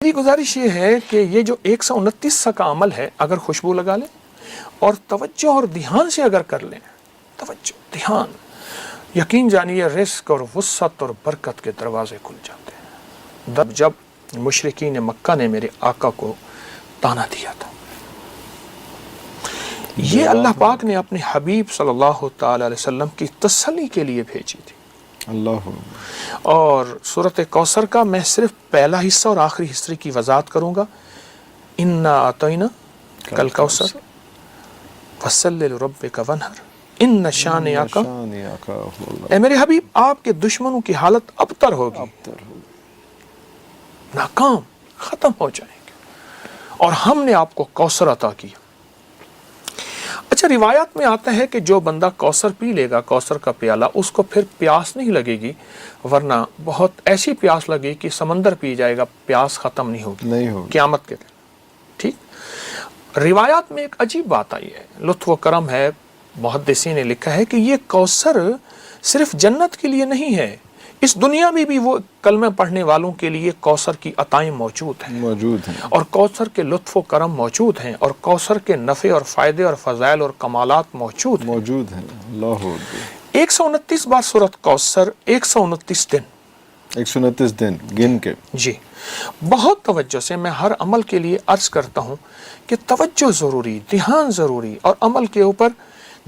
میری گزارش یہ ہے کہ یہ جو 129 کا عمل ہے، اگر خوشبو لگا لیں اور توجہ اور دھیان سے اگر کر لیں، توجہ دھیان، یقین جانیے رزق اور وسعت اور برکت کے دروازے کھل جاتے ہیں۔ جب مشرکین مکہ نے میرے آقا کو تانا دیا تھا، یہ اللہ پاک نے اپنے حبیب صلی اللہ تعالی علیہ وسلم کی تسلی کے لیے بھیجی تھی۔ اللہ، اور سورۃ کوثر کا میں صرف پہلا حصہ اور آخری حصے کی وضاحت کروں گا۔ انا اعطینا کل کوثر فصلی لربک وانحر ان شانئک، اے میرے حبیب آپ کے دشمنوں کی حالت ابتر ہوگی، ناکام، ختم ہو جائیں گے، اور ہم نے آپ کو کوثر عطا کیا۔ اچھا، روایات میں آتا ہے کہ جو بندہ کوثر پی لے گا، کوثر کا پیالہ، اس کو پھر پیاس نہیں لگے گی، ورنہ بہت ایسی پیاس لگے کہ سمندر پی جائے گا، پیاس ختم نہیں ہوگی قیامت کے دن۔ ٹھیک، روایات میں ایک عجیب بات آئی ہے، لطف و کرم ہے، محدثین نے لکھا ہے کہ یہ کوثر صرف جنت کے لیے نہیں ہے، اس دنیا میں بھی وہ کلمہ پڑھنے والوں کے لیے کوثر کی عطائیں موجود ہیں اور کوثر کے لطف و کرم موجود ہیں، اور کوثر کے نفع اور فائدے اور فضائل اور کمالات موجود ہیں۔ اللہ، 129 بار سورۃ کوثر، 129 دن، 129 دن گن کے۔ جی، بہت توجہ سے میں ہر عمل کے لیے عرض کرتا ہوں کہ توجہ ضروری، دھیان ضروری، اور عمل کے اوپر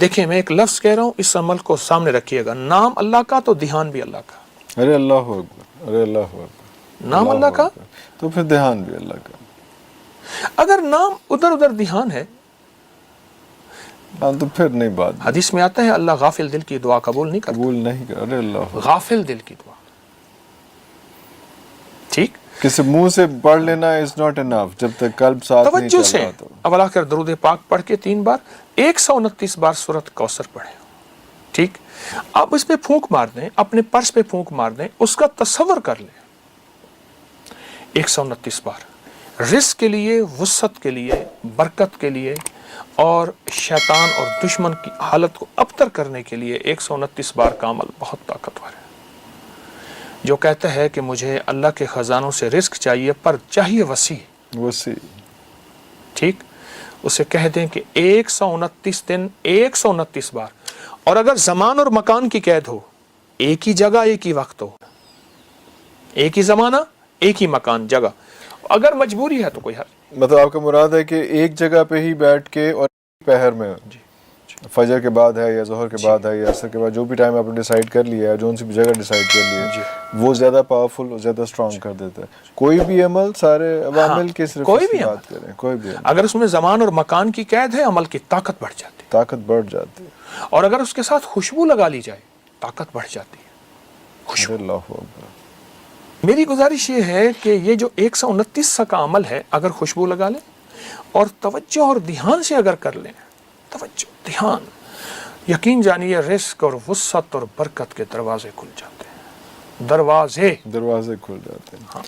دیکھیں، میں ایک لفظ کہہ رہا ہوں، اس عمل کو سامنے رکھیے گا، نام اللہ کا تو دھیان بھی اللہ کا۔ ارے اللہ اکبر، ارے اللہ اکبر، نام اللہ کا تو پھر دھیان بھی اللہ کا۔ اگر نام ادھر ادھر دھیان ہے، ہاں تو پھر نہیں بات، حدیث میں آتا ہے اللہ غافل دل کی دعا قبول نہیں کرتا، قبول نہیں کر۔ ارے اللہ، غافل دل کی دعا، ٹھیک، کسی منہ سے پڑھ لینا از ناٹ انف جب تک قلب ساتھ نہیں توجہ چل سے رہا تو۔ اول آخر درود پاک پڑھ کے 3 بار 129 بار سورۃ کوثر پڑھیں، ٹھیک۔ آپ اس پہ پھونک مار دیں، اپنے پرس پہ پھونک مار دیں، اس کا تصور کر لیں 129 بار، رزق کے لیے، وسعت کے لیے، برکت کے لیے، اور شیطان اور دشمن کی حالت کو ابتر کرنے کے لیے 129 بار کا عمل بہت طاقتور ہے۔ جو کہتا ہے کہ مجھے اللہ کے خزانوں سے رزق چاہیے پر چاہیے وسیع، ٹھیک، اسے کہہ دیں کہ 129 دن 129 بار، اور اگر زمان اور مکان کی قید ہو، ایک ہی جگہ ایک ہی وقت ہو، ایک ہی زمانہ ایک ہی مکان جگہ، اگر مجبوری ہے تو کوئی حل۔ مطلب آپ کا مراد ہے کہ ایک جگہ پہ ہی بیٹھ کے، اور پہر میں فجر کے بعد ہے یا ظہر کے بعد ہے یا عصر کے بعد، جو بھی ٹائم آپ نے ڈیسائیڈ کر لیا ہے، جو سی بھی جگہ ڈیسائیڈ کر لی ہے، وہ زیادہ پاورفل اور زیادہ اسٹرانگ کر دیتا ہے۔ کوئی بھی عمل، سارے عوامل کی صرف کوئی بھی بات کریں، کوئی بھی عمل، اگر اس میں زمان اور مکان کی قید ہے، عمل کی طاقت بڑھ جاتی ہے، طاقت بڑھ جاتی ہے، اور اگر اس کے ساتھ خوشبو لگا لی جائے، طاقت بڑھ جاتی ہے، خوشبو۔ اللہ اکبر۔ میری گزارش یہ ہے کہ یہ جو 129 کا عمل ہے، اگر خوشبو لگا لیں اور توجہ اور دھیان سے اگر کر لیں، توجہ دھیان، یقین جانیے رزق اور وسعت اور برکت کے دروازے کھل جاتے ہیں، دروازے کھل جاتے ہیں۔ ہاں۔